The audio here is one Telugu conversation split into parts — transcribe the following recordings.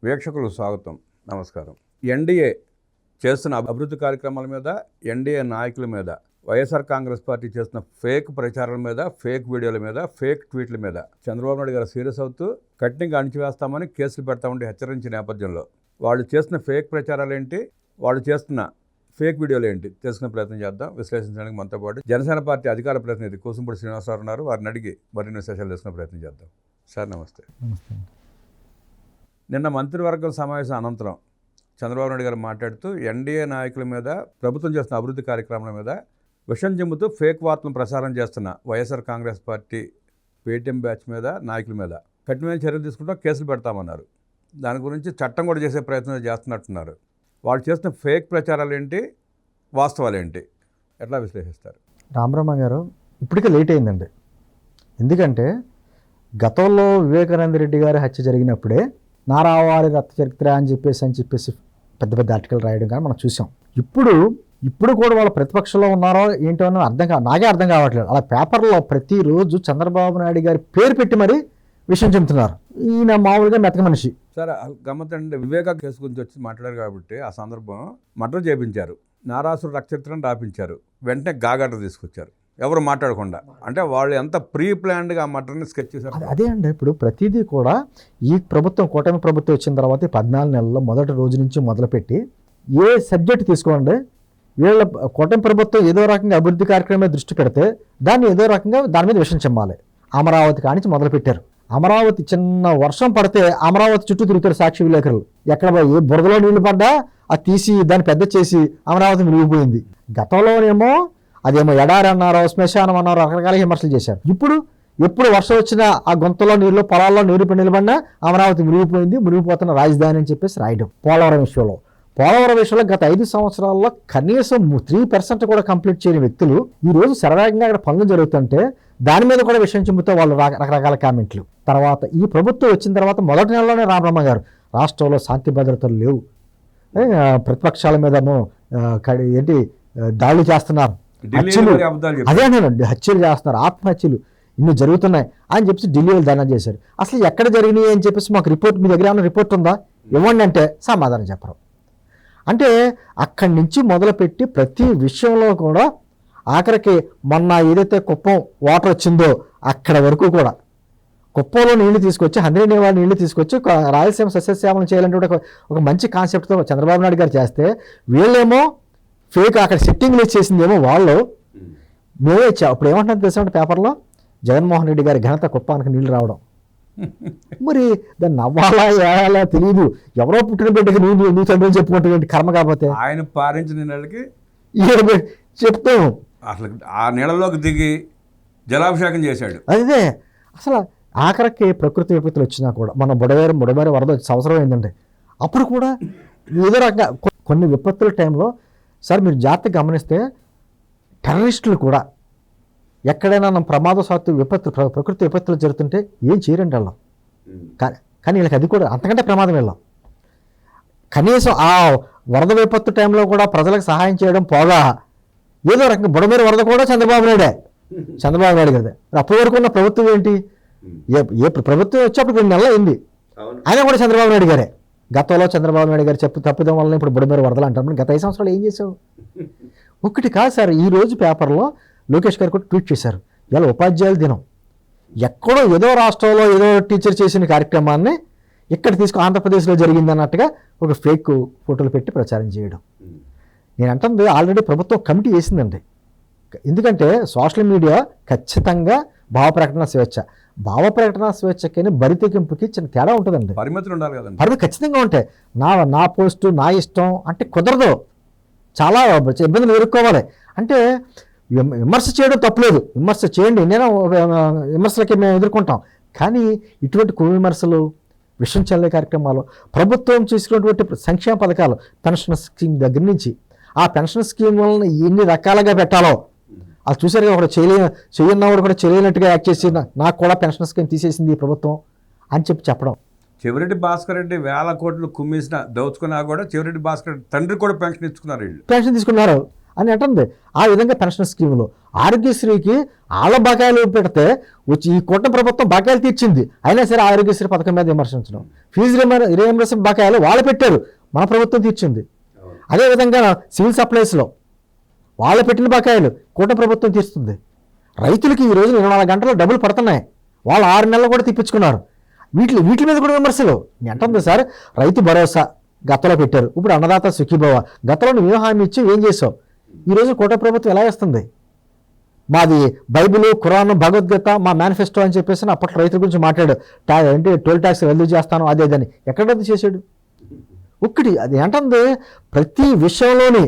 వీక్షకులకు స్వాగతం, నమస్కారం. ఎన్డీఏ చేస్తున్న అభివృద్ధి కార్యక్రమాల మీద, ఎన్డీఏ నాయకుల మీద, వైఎస్ఆర్ కాంగ్రెస్ పార్టీ చేస్తున్న ఫేక్ ప్రచారాల మీద, ఫేక్ వీడియోల మీద, ఫేక్ ట్వీట్ల మీద చంద్రబాబు నాయుడు గారు సీరియస్ అవుతూ కఠినంగా అణిచివేస్తామని కేసులు పెడతామని హెచ్చరించిన నేపథ్యంలో వాళ్ళు చేస్తున్న ఫేక్ ప్రచారాలు ఏంటి, వాళ్ళు చేస్తున్న ఫేక్ వీడియోలు ఏంటి తెలుసుకునే ప్రయత్నం చేద్దాం. విశ్లేషించడానికి మనతో పాటు జనసేన పార్టీ అధికార ప్రతినిధి కూసుంపూడి శ్రీనివాసరావు ఉన్నారు. వారిని అడిగి మరిన్ని విశేషాలు తెలుసుకునే ప్రయత్నం చేద్దాం. సార్ నమస్తే. నిన్న మంత్రివర్గం సమావేశం అనంతరం చంద్రబాబు నాయుడు గారు మాట్లాడుతూ ఎన్డీఏ నాయకుల మీద, ప్రభుత్వం చేస్తున్న అభివృద్ధి కార్యక్రమాల మీద విషం చెంబుతూ ఫేక్ వార్తలను ప్రసారం చేస్తున్న YSR Congress party Paytm batch మీద, నాయకుల మీద కఠినమైన చర్యలు తీసుకుంటాం, కేసులు పెడతామన్నారు. దాని గురించి చట్టం కూడా చేసే ప్రయత్నం చేస్తున్నట్టున్నారు. వాళ్ళు చేస్తున్న ఫేక్ ప్రచారాలు ఏంటి, వాస్తవాలు ఏంటి, ఎట్లా విశ్లేషిస్తారు? రామబ్రహ్మ గారు, ఇప్పటికే లేట్ అయిందండి. ఎందుకంటే గతంలో వివేకానంద రెడ్డి గారి హత్య జరిగినప్పుడే నారావారి రక్త చరిత్ర అని చెప్పేసి పెద్ద పెద్ద ఆర్టికల్ రాయడం కానీ మనం చూసాం. ఇప్పుడు కూడా వాళ్ళ ప్రతిపక్షంలో ఉన్నారో ఏంటో అని నాకే అర్థం కావట్లేదు. అలా పేపర్లో ప్రతిరోజు చంద్రబాబు నాయుడు గారి పేరు పెట్టి మరీ విషయం చెబుతున్నారు. ఈయన మామూలుగా మెతక మనిషి. సరే, గమ్మతండి, వివేకా కేసు గురించి వచ్చి మాట్లాడారు కాబట్టి ఆ సందర్భం మర్డర్ చేయించారు, నారాసురు రక్త చరిత్రను రాపించారు, వెంటనే గాగట తీసుకొచ్చారు ఎవరు మాట్లాడకుండా. అంటే వాళ్ళు ఎంత ప్రీ ప్లాన్డ్గా ఆ మటర్ని స్కెచ్ చేశారు. అదే అండి, ఇప్పుడు ప్రతిదీ కూడా ఈ ప్రభుత్వం, కూటమి ప్రభుత్వం వచ్చిన తర్వాత 14 నెలల్లో మొదటి రోజు నుంచి మొదలుపెట్టి ఏ సబ్జెక్ట్ తీసుకోండి, వీళ్ళ కూటమి ప్రభుత్వం ఏదో రకంగా అభివృద్ధి కార్యక్రమం మీద దృష్టి పెడితే దాన్ని ఏదో రకంగా దాని మీద విషయం చెమ్మాలి. అమరావతి కానించి మొదలుపెట్టారు. అమరావతి చిన్న వర్షం పడితే అమరావతి చుట్టూ తిరుగుతారు సాక్షి విలేకరులు. ఎక్కడ ఏ బురదలో నీళ్లు పడ్డా అది తీసి దాన్ని పెద్ద చేసి అమరావతి మునిగిపోయింది. గతంలోనేమో అదేమో ఎడారి అన్నారో, శ్మశానం అన్నారో, రకరకాల విమర్శలు చేశారు. ఎప్పుడు వర్షం వచ్చినా ఆ గొంతలో నీళ్ళు, పొలాల్లో నీరు నిలబడినా అమరావతి మునిగిపోతున్న రాజధాని అని చెప్పేసి రాయడం. పోలవరం విషయంలో గత 5 సంవత్సరాల్లో కనీసం 3% కూడా కంప్లీట్ చేయని వ్యక్తులు ఈరోజు శరవేగంగా అక్కడ పనులు జరుగుతుంటే దాని మీద కూడా విషయం చెబుతూ వాళ్ళు రకరకాల కామెంట్లు. తర్వాత ఈ ప్రభుత్వం వచ్చిన తర్వాత మొదటి నెలలోనే రామబ్రహ్మ గారు రాష్ట్రంలో శాంతి భద్రతలు లేవు, ప్రతిపక్షాల మీదేమో దాడులు చేస్తున్నారు, హత్యలు చేస్తున్నారు, ఆత్మహత్యలు ఇన్ని జరుగుతున్నాయి అని చెప్పేసి ఢిల్లీలో ధర్నా చేశారు. అసలు ఎక్కడ జరిగినాయి అని చెప్పేసి మాకు రిపోర్ట్, మీ దగ్గర ఏమైనా రిపోర్ట్ ఉందా ఇవ్వండి అంటే సమాధానం చెప్పరు. అంటే అక్కడి నుంచి మొదలుపెట్టి ప్రతి విషయంలో కూడా ఆఖరికి మొన్న ఏదైతే కుప్పం వాటర్ వచ్చిందో అక్కడ వరకు కూడా కుప్పంలో నీళ్లు తీసుకొచ్చి, హంద్రీనేవాళ్ళ నీళ్లు తీసుకొచ్చి రాయలసీమ సస్యశ్యామలం చేయాలంటే ఒక మంచి కాన్సెప్ట్తో చంద్రబాబు నాయుడు గారు చేస్తే వీళ్ళేమో ఫేక్ అక్కడ సెట్టింగ్లు చేసిందేమో వాళ్ళు. మేమే ఇప్పుడు ఏమంటున్నారు తెలుసా పేపర్లో, జగన్మోహన్ రెడ్డి గారి ఘనత కుప్పానికి నీళ్లు రావడం. మరి దాన్ని నవ్వాలా ఏడాలా తెలియదు. ఎవరో పుట్టిన బిడ్డకి నువ్వు తండ్రి చెప్పుకుంటే కర్మ. కాకపోతే ఆయన పారించిన నీళ్ళకి చెప్తాం, అసలు ఆ నీళ్ళలోకి దిగి జలాభిషేకం చేశాడు. అదే అసలు ఆఖరికి ప్రకృతి విపత్తులు వచ్చినా కూడా, మన బుడమేరు వరద సంవత్సరం అయిందండి, అప్పుడు కూడా ఏదో రకంగా కొన్ని విపత్తుల టైంలో సార్ మీరు జాగ్రత్తగా గమనిస్తే టెర్రరిస్టులు కూడా ఎక్కడైనా ప్రమాదశాత్తు ప్రకృతి విపత్తులు జరుగుతుంటే ఏం చేయరండి వాళ్ళం. కానీ వీళ్ళకి అది కూడా అంతకంటే ప్రమాదం వెళ్ళాం. కనీసం ఆ వరద విపత్తు టైంలో కూడా ప్రజలకు సహాయం చేయడం పోగా ఏదో రకంగా బుడమేరు వరద కూడా చంద్రబాబు నాయుడు కదా. అప్పటి వరకు ఉన్న ప్రభుత్వం ఏంటి, ఏ ప్రభుత్వం వచ్చేప్పుడు 2 నెలలు అయింది, అయినా కూడా చంద్రబాబు నాయుడు గారే. గతంలో చంద్రబాబు నాయుడు గారు తప్పిదం వల్ల ఇప్పుడు బుడమేరు వరదలు అంటారు. గత 5 సంవత్సరాలు ఏం చేసావు? ఒకటి కాదు సార్, ఈరోజు పేపర్లో లోకేష్ గారు కూడా ట్వీట్ చేశారు, ఇలా ఉపాధ్యాయుల దినం, ఎక్కడో ఏదో రాష్ట్రంలో ఏదో టీచర్ చేసిన కార్యక్రమాన్ని ఇక్కడ ఆంధ్రప్రదేశ్లో జరిగింది అన్నట్టుగా ఒక ఫేక్ ఫోటోలు పెట్టి ప్రచారం చేయడం. నేను అంటుంది ఆల్రెడీ ప్రభుత్వం కమిటీ వేసిందండి. ఎందుకంటే సోషల్ మీడియా ఖచ్చితంగా భావ ప్రకటన స్వేచ్ఛకి బరితెగింపుకి చిన్న తేడా ఉంటుందండి. పరిమితులు ఉండాలి కదండి. పరిమితి ఖచ్చితంగా ఉంటాయి. నా పోస్టు నా ఇష్టం అంటే కుదరదు, చాలా ఇబ్బందులు ఎదుర్కోవాలి. అంటే విమర్శ చేయడం తప్పులేదు, విమర్శ చేయండి, నేను విమర్శలకి మేము ఎదుర్కొంటాం. కానీ ఇటువంటి విమర్శలు, విషయం చల్లే కార్యక్రమాలు, ప్రభుత్వం చేసుకున్నటువంటి సంక్షేమ పథకాలు, పెన్షన్ స్కీమ్ దగ్గర నుంచి ఆ పెన్షన్ స్కీమ్ వలన ఎన్ని రకాలుగా పెట్టాలో అది చూసారు. ఒకటి చేయన్నవాడు కూడా చేయలేనట్టుగా యాక్ట్ చేసి నాకు కూడా పెన్షన్ స్కీమ్ తీసేసింది ఈ ప్రభుత్వం అని చెప్పడం. చెవిరెడ్డి భాస్కర్ రెడ్డి 1000 కోట్లు కుమ్మేసిన దోచుకున్నా కూడా చెవిరెడ్డి భాస్కర్ రెడ్డి తండ్రి కూడా పెన్షన్ ఇచ్చుకున్నారు, వీళ్ళు పెన్షన్ తీసుకున్నారు. అని అంటుంది. ఆ విధంగా పెన్షన్ స్కీములు, ఆరోగ్యశ్రీకి వాళ్ళ బకాయిలు పెడితే వచ్చి ఈ కూటమి ప్రభుత్వం బకాయిలు తీర్చింది, అయినా సరే ఆరోగ్యశ్రీ పథకం మీద విమర్శించడం. ఫీజు రియంబర్స్మెంట్ బకాయిలు వాళ్ళు పెట్టారు, మన ప్రభుత్వం తీర్చింది. అదేవిధంగా సివిల్ సప్లైస్లో వాళ్ళు పెట్టిన బకాయిలు కూటమి ప్రభుత్వం తీరుస్తుంది. రైతులకి ఈ రోజున 24 గంటలు డబ్బులు పడుతున్నాయి, వాళ్ళు 6 నెలలు కూడా తిప్పించుకున్నారు. వీటి మీద కూడా విమర్శలు. అంటుంది సార్, రైతు భరోసా గతంలో పెట్టారు, ఇప్పుడు అన్నదాత సుఖీభవ. గతంలో నువ్వు హామీ ఇచ్చి ఏం చేసావు? ఈరోజు కూటమి ప్రభుత్వం ఎలా ఇస్తుంది? మాది బైబిల్, ఖురాన్, భగవద్గీత మా మేనిఫెస్టో అని చెప్పేసి అప్పట్లో రైతుల గురించి మాట్లాడు. ఏంటి టోల్ ట్యాక్స్ రద్దు చేస్తాను అదేదని ఎక్కడ రద్దు చేశాడు? ఒక్కటి అది అంటుంది. ప్రతి విషయంలోని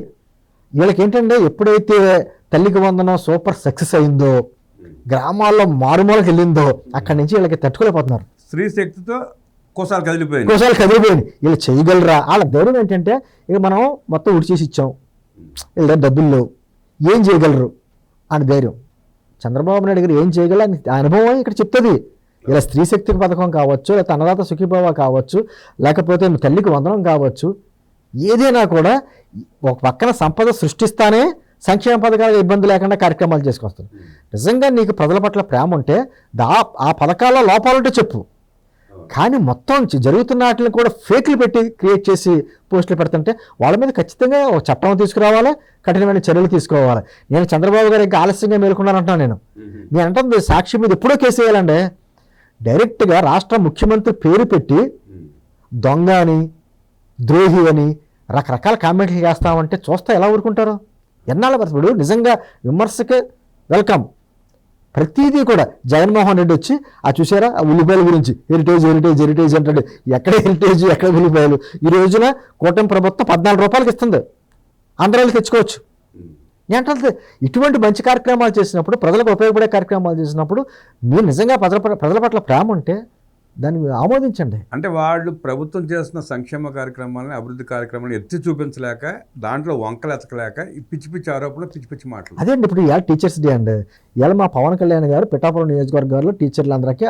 వీళ్ళకి ఏంటంటే ఎప్పుడైతే తల్లికి వందనం సూపర్ సక్సెస్ అయిందో, గ్రామాల్లో మారుమూలకు వెళ్ళిందో, అక్కడి నుంచి వీళ్ళకి తట్టుకోలేకపోతున్నారు. స్త్రీ శక్తితో కోసాలు కదిలిపోయింది. వీళ్ళు చేయగలరా? వాళ్ళ ధైర్యం ఏంటంటే ఇక మనం మొత్తం ఉడిచేసి ఇచ్చాం, వీళ్ళ డబ్బులు లేవు, ఏం చేయగలరు అని ధైర్యం. చంద్రబాబు నాయుడు గారు ఏం చేయగలరు అని అనుభవం ఇక్కడ చెప్తుంది. ఇలా స్త్రీ శక్తి పథకం కావచ్చు, లేకపోతే అన్నదాత సుఖీభవ కావచ్చు, లేకపోతే తల్లికి వందనం కావచ్చు, ఏదైనా కూడా ఒక పక్కన సంపద సృష్టిస్తానే సంక్షేమ పథకాల ఇబ్బంది లేకుండా కార్యక్రమాలు చేసుకొస్తారు. నిజంగా నీకు ప్రజల పట్ల ప్రేమ ఉంటే ఆ పథకాల లోపాలుంటే చెప్పు, కానీ మొత్తం జరుగుతున్న వాటిని కూడా ఫేక్లు పెట్టి క్రియేట్ చేసి పోస్టులు పెడుతుంటే వాళ్ళ మీద ఖచ్చితంగా ఒక చట్టం తీసుకురావాలి, కఠినమైన చర్యలు తీసుకోవాలి. నేను చంద్రబాబు గారు ఇంకా ఆలస్యంగా మేలుకున్నానంటున్నాను. నేను అంటే సాక్షి మీద ఎప్పుడో కేసు వేయాలండి. డైరెక్ట్గా రాష్ట్ర ముఖ్యమంత్రి పేరు పెట్టి దొంగ అని, ద్రోహి అని రకరకాల కామెంట్లు చేస్తామంటే చూస్తా ఎలా ఊరుకుంటారు? ఎన్నాళ్ళ పరిస్థితుడు నిజంగా విమర్శకే వెల్కమ్. ప్రతిదీ కూడా జగన్మోహన్ రెడ్డి వచ్చి చూసారా ఆ ఉల్లిపాయల గురించి హెరిటేజ్ అంటాడు. ఎక్కడ హెరిటేజ్, ఎక్కడ ఉల్లిపాయలు? ఈ రోజున కూటమి ప్రభుత్వం 14 రూపాయలకి ఇస్తుంది, ఆంధ్రాలో తెచ్చుకోవచ్చు. ఏంటంటే ఇటువంటి మంచి కార్యక్రమాలు చేసినప్పుడు, ప్రజలకు ఉపయోగపడే కార్యక్రమాలు చేసినప్పుడు మీరు నిజంగా ప్రజల పట్ల ప్రేమ ఉంటే దాన్ని ఆమోదించండి. అంటే వాళ్ళు ప్రభుత్వం చేస్తున్న సంక్షేమ కార్యక్రమాలను, అభివృద్ధి కార్యక్రమాలను ఎత్తి చూపించలేక, దాంట్లో వంకలు ఎత్తకలేక ఈ పిచ్చి ఆరోపణలు, పిచ్చి మాటలు. అదే అండి. ఇప్పుడు ఇవాళ టీచర్స్ డే అండి. ఇవాళ మా పవన్ కళ్యాణ్ గారు పిఠాపురం నియోజకవర్గాల్లో టీచర్లందరికీ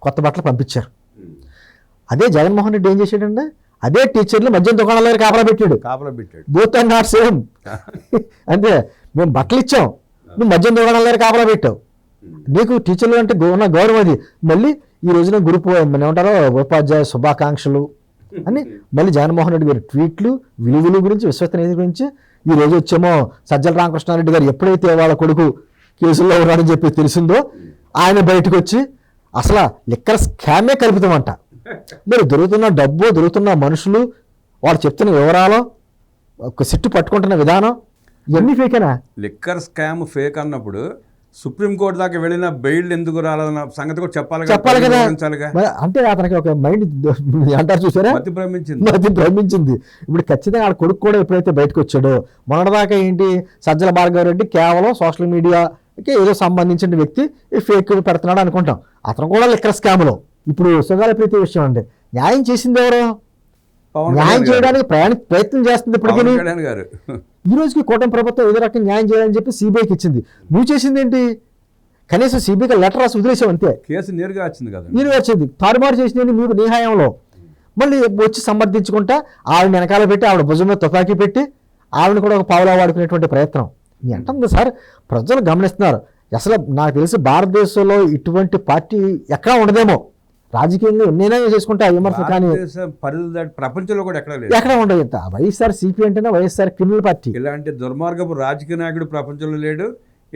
కొత్త బట్టలు పంపించారు. అదే జగన్మోహన్ రెడ్డి ఏం చేశాడండి? అదే టీచర్లు మద్యం దుకాణాల కాపలా పెట్టాడు. Both are not same. అంటే మేము బట్టలు ఇచ్చాం, నువ్వు మద్యం దుకాణాల కాపలా పెట్టావు. నీకు టీచర్లు అంటే ఉన్న గౌరవం అది. మళ్ళీ ఈ రోజున ఏమంటారో ఉపాధ్యాయ శుభాకాంక్షలు అని మళ్ళీ జగన్మోహన్ రెడ్డి గారి ట్వీట్లు, విలువల గురించి, విశ్వసనీయత గురించి. ఈ రోజు వచ్చేమో సజ్జల రామకృష్ణారెడ్డి గారు ఎప్పుడైతే వాళ్ళ కొడుకు కేసుల్లో ఉన్నారని చెప్పి తెలిసిందో ఆయన బయటకు వచ్చి అసలు లిక్కర్ స్కామే కలుపుతామంట. మరి దొరుకుతున్న డబ్బు, దొరుకుతున్న మనుషులు, వాళ్ళు చెప్తున్న వివరాలు, ఒక సిట్టు పట్టుకుంటున్న విధానం ఇవన్నీ ఫేకేనా? లిక్కర్ స్కామ్ ఫేక్ అన్నప్పుడు సుప్రీంకోర్టు దాకా వెళ్ళిన బెయిల్ ఎందుకు రాలన్న సంగతి కూడా చెప్పాలి కదా. అంటే అతనికి ఒక మైండ్ అంటారు చూసారా, మతి భ్రమించింది. ఇప్పుడు ఖచ్చితంగా ఆ కొడుకు కూడా ఎప్పుడైతే బయటకు వచ్చాడో, మొన్నటిదాకా ఏంటి సజ్జల భార్గవరెడ్డి కేవలం సోషల్ మీడియాకి ఏదో సంబంధించిన వ్యక్తి ఫేక్ పెడుతున్నాడు అనుకుంటాం. అతను కూడా లిక్కర్ స్కామ్లో. ఇప్పుడు సుగాల ప్రీతి విషయం అండి, న్యాయం చేసింది ఎవరో? న్యాయం చేయడానికి ప్రయత్నం చేస్తుంది ఇప్పటికీ. ఈ రోజుకి కూటమి ప్రభుత్వం ఏదో రకంగా న్యాయం చేయాలని చెప్పి సిబిఐకి ఇచ్చింది. నువ్వు చేసింది ఏంటి? కనీసం సిబిఐకి లెటర్ రాసి వదిలేసావు అంతే. కేసు నేరుగా వచ్చింది కదా, నేరుగా వచ్చింది. తారుమారు చేసింది మీకు నీ హయాంలో. మళ్ళీ వచ్చి సమర్థించుకుంటా ఆవిడ వెనకాల పెట్టి, ఆవిడ భుజం మీద తుపాకీ పెట్టి ఆవిడని కూడా ఒక పావులా వాడుకునేటువంటి ప్రయత్నం. అంటుంది సార్, ప్రజలు గమనిస్తున్నారు. అసలు నాకు తెలిసి భారతదేశంలో ఇటువంటి పార్టీ ఎక్కడా ఉండదేమో. రాజకీయంగా ఎన్నైనా చేసుకుంటే ఆ విమర్శ, కానీ ప్రపంచంలో కూడా ఎక్కడ ఉండదు. వైఎస్ఆర్ సిపి అంటేనే వైఎస్ఆర్ క్రిమినల్ పార్టీ. ఇలాంటి దుర్మార్గపు రాజకీయ నాయకుడు ప్రపంచంలో లేడు,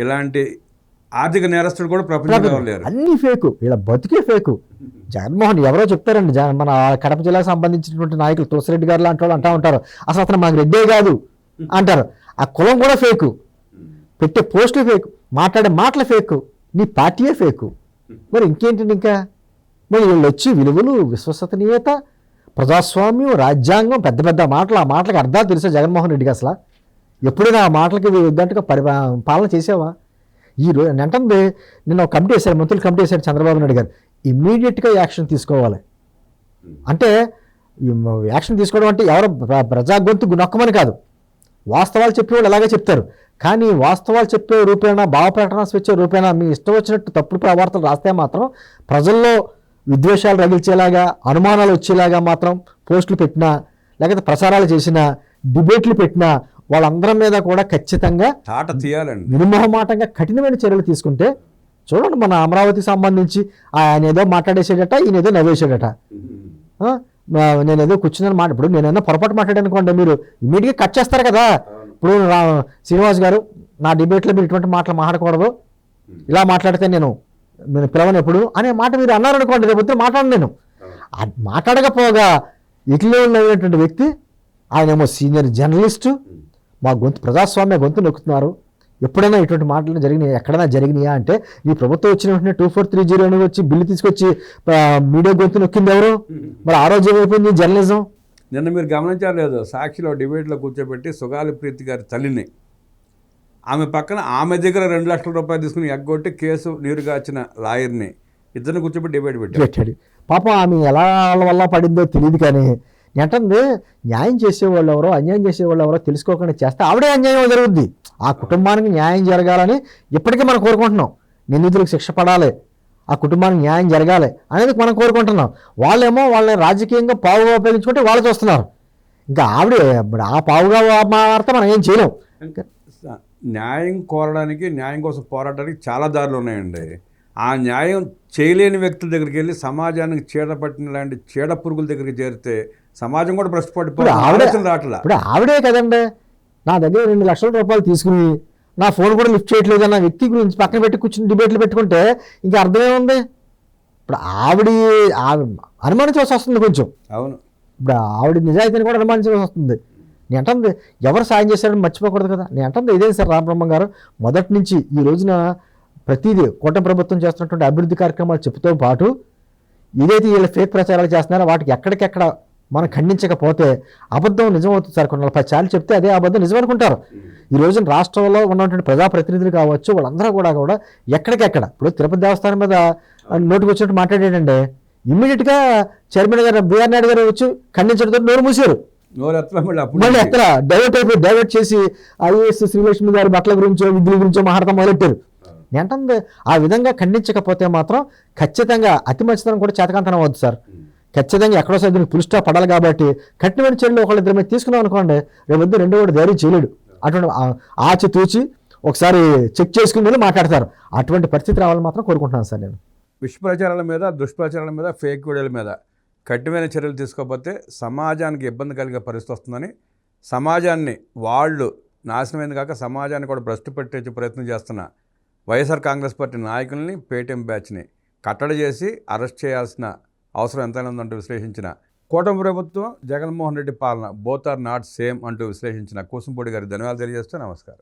ఇలాంటి ఆర్థిక నేరస్తుడు కూడా ప్రపంచంలో లేరు. అన్ని ఫేకు, ఇలా బతికే ఫేకు. జగన్మోహన్ ఎవరో చెప్తారండి, మన కడప జిల్లాకు సంబంధించినటువంటి నాయకులు తులసిరెడ్డి గారు లాంటి వాళ్ళు అంటూ ఉంటారు, అసలు అతను మాకు రెడ్డే కాదు అంటారు. ఆ కులం కూడా ఫేకు, పెట్టే పోస్టులు ఫేకు, మాట్లాడే మాటలు ఫేకు, నీ పార్టీయే ఫేకు. మరి ఇంకేంటండి? ఇంకా మరి వీళ్ళు వచ్చి విలువలు, విశ్వసనీయత, ప్రజాస్వామ్యం, రాజ్యాంగం, పెద్ద పెద్ద మాటలు. ఆ మాటలకు అర్థాలు తెలుసా జగన్మోహన్ రెడ్డికి? అసలు ఎప్పుడైనా ఆ మాటలకి విగ్గట్టుగా పాలన చేసావా? ఈ రోజు అంటే నిన్న ఒక కమిటీ వేశారు, మంత్రులు కమిటీ వేశారు చంద్రబాబు నాయుడు గారు. ఇమ్మీడియట్గా యాక్షన్ తీసుకోవాలి. అంటే యాక్షన్ తీసుకోవడం అంటే ఎవరో ప్రజా గొంతు నొక్కమని కాదు, వాస్తవాలు చెప్పేవాళ్ళు ఎలాగే చెప్తారు. కానీ వాస్తవాలు చెప్పే రూపేణా, భావ ప్రకటన స్వేచ్ఛ రూపేణా మీ ఇష్టం వచ్చినట్టు తప్పుడు వార్తలు రాస్తే మాత్రం, ప్రజల్లో విద్వేషాలు రగిల్చేలాగా, అనుమానాలు వచ్చేలాగా మాత్రం పోస్టులు పెట్టినా, లేకపోతే ప్రసారాలు చేసినా, డిబేట్లు పెట్టినా వాళ్ళందరి మీద కూడా ఖచ్చితంగా తాట తీయాలండి. నిర్మోహమాటంగా కఠినమైన చర్యలు తీసుకుంటే చూడండి, మన అమరావతికి సంబంధించి ఆయన ఏదో మాట్లాడేసాడట, ఈయన ఏదో నవ్వేసాడట. నేనేదో కూర్చున్నాను మాట, ఇప్పుడు నేనేదో పొరపాటు మాట్లాడానుకోండి, మీరు ఇమీడియట్గా కట్ చేస్తారు కదా. ఇప్పుడు శ్రీనివాస్ గారు, నా డిబేట్లో మీరు ఇటువంటి మాటలు మాట్లాడకూడదు, ఇలా మాట్లాడితే నేను పిలవను ఎప్పుడు అనే మాట మీరు అన్నారనుకోండి, రేపు పొద్దున మాట్లాడను నేను. మాట్లాడకపోగా ఇట్లో ఉన్నటువంటి వ్యక్తి ఆయనేమో సీనియర్ జర్నలిస్టు, మా గొంతు ప్రజాస్వామ్య గొంతు నొక్కుతున్నారు. ఎప్పుడైనా ఇటువంటి మాటలు జరిగినాయి, ఎక్కడైనా జరిగినాయా అంటే ఈ ప్రభుత్వం వచ్చిన వెంటనే 2430 అని వచ్చి బిల్లు తీసుకొచ్చి మీడియా గొంతు నొక్కింది ఎవరు? మరి ఆ రోజు ఏమైపోయింది జర్నలిజం? నిన్న మీరు గమనించారు లేదు, సాక్షిలో డిబేట్లో కూర్చోబెట్టి సుగాలి ప్రీతి గారి తల్లిని, ఆమె పక్కన ఆమె దగ్గర 2 లక్షల రూపాయలు తీసుకుని ఎగ్గొట్టి కేసు నీరుగార్చిన లాయర్ని ఇద్దరిని కూర్చోబెట్టి డిబేట్ పెట్టాడు. పాపం ఆమె ఎలా వల్ల పడిందో తెలియదు, కానీ ఏంటంటే న్యాయం చేసేవాళ్ళు ఎవరో అన్యాయం చేసేవాళ్ళు ఎవరో తెలుసుకోకుండా చేస్తే ఆవిడే అన్యాయం జరుగుద్ది. ఆ కుటుంబానికి న్యాయం జరగాలని ఇప్పటికీ మనం కోరుకుంటున్నాం. నిందితులకు శిక్ష పడాలి, ఆ కుటుంబానికి న్యాయం జరగాలి అనేది మనం కోరుకుంటున్నాం. వాళ్ళేమో వాళ్ళని రాజకీయంగా పావుగా ఉపయోగించుకుంటే వాళ్ళు చూస్తున్నారు. ఇంకా ఆవిడే ఆ పావుగా మారితే మనం ఏం చేయలేం. న్యాయం కోరడానికి, న్యాయం కోసం పోరాడడానికి చాలా దారులు ఉన్నాయండి. ఆ న్యాయం చేయలేని వ్యక్తుల దగ్గరికి వెళ్ళి సమాజానికి చీడపట్టిన లాంటి చీడ పురుగుల దగ్గరికి చేరితే సమాజం కూడా భ్రష్టపడిపోయి రావట్లా. ఇప్పుడు ఆవిడే కదండి నా దగ్గర 2 లక్షల రూపాయలు తీసుకుని నా ఫోన్ కూడా లిఫ్ట్ చేయట్లేదు అన్న వ్యక్తి గురించి పక్కన పెట్టి కూర్చుని డిబేట్లు పెట్టుకుంటే ఇంకా అర్థమే ఉంది. ఇప్పుడు ఆవిడ అనుమానించవలసి వస్తుంది కొంచెం. అవును, ఇప్పుడు ఆవిడ నిజాయితీని కూడా అనుమానించవలసి వస్తుంది. నేను అంటుంది ఎవరు సాయం చేశారని మర్చిపోకూడదు కదా. నేను అంటుంది ఇదే సార్ రామబ్రహ్మ గారు, మొదటి నుంచి ఈ రోజున ప్రతిదీ కూటమి ప్రభుత్వం చేస్తున్నటువంటి అభివృద్ధి కార్యక్రమాలు చెప్తూ పాటు ఏదైతే వీళ్ళ ఫేక్ ప్రచారాలు చేస్తున్నారో వాటికి ఎక్కడికెక్కడ మనం ఖండించకపోతే అబద్ధం నిజమవుతుంది సార్. కొన్ని 10 సార్లు చెప్తే అదే అబద్ధం నిజమనుకుంటారు. ఈ రోజున రాష్ట్రంలో ఉన్నటువంటి ప్రజాప్రతినిధులు కావచ్చు, వాళ్ళందరూ కూడా ఎక్కడికెక్కడ ఇప్పుడు తిరుపతి దేవస్థానం మీద నోటికి వచ్చినట్టు మాట్లాడాడండి. ఇమ్మీడియట్గా చైర్మన్ గారు బిఆర్ నాయుడు గారు వచ్చి ఖండించడంతో నోరు మూసారు. మళ్ళీ ఎక్కడ డైవర్ట్ చేసి ఐఏఎస్ శ్రీలక్ష్మి గారి బట్టల గురించో విద్యుల గురించో మాట్లాడతాం మొదలెట్టారు. ఏంటంటే ఆ విధంగా ఖండించకపోతే మాత్రం ఖచ్చితంగా అతి మంచితనం కూడా చేతకాంతనం అవద్దు సార్. ఖచ్చితంగా ఎక్కడో సార్ దీనికి పులి స్టాప్ పడాలి కాబట్టి కఠినమైన చర్యలు ఒకళ్ళిద్దరి మీద తీసుకున్నాం అనుకోండి, రేపు వద్దు రెండో వాడు ధైర్యం చేయలేడు. అటువంటి ఆచి తూచి ఒకసారి చెక్ చేసుకుని మళ్ళీ మాట్లాడతారు. అటువంటి పరిస్థితి రావాలని మాత్రం కోరుకుంటున్నాను సార్ నేను. విషప్రచారాల మీద, దుష్ప్రచారాల మీద, ఫేక్ వీడియోల మీద కఠినమైన చర్యలు తీసుకోకపోతే సమాజానికి ఇబ్బంది కలిగే పరిస్థితి వస్తుందని, సమాజాన్ని వాళ్ళు నాశనమైంది కాక సమాజాన్ని కూడా భ్రష్టు పెట్టే ప్రయత్నం చేస్తున్న వైఎస్ఆర్ కాంగ్రెస్ పార్టీ నాయకుల్ని, పేటీఎం బ్యాచ్ని కట్టడి చేసి అరెస్ట్ చేయాల్సిన అవసరం ఎంతైనా ఉందంటూ విశ్లేషించిన కూటమి ప్రభుత్వం, జగన్మోహన్ రెడ్డి పాలన బోత్ ఆర్ నాట్ సేమ్ అంటూ విశ్లేషించిన కూసుంపూడి గారికి ధన్యవాదాలు తెలియజేస్తూ నమస్కారం.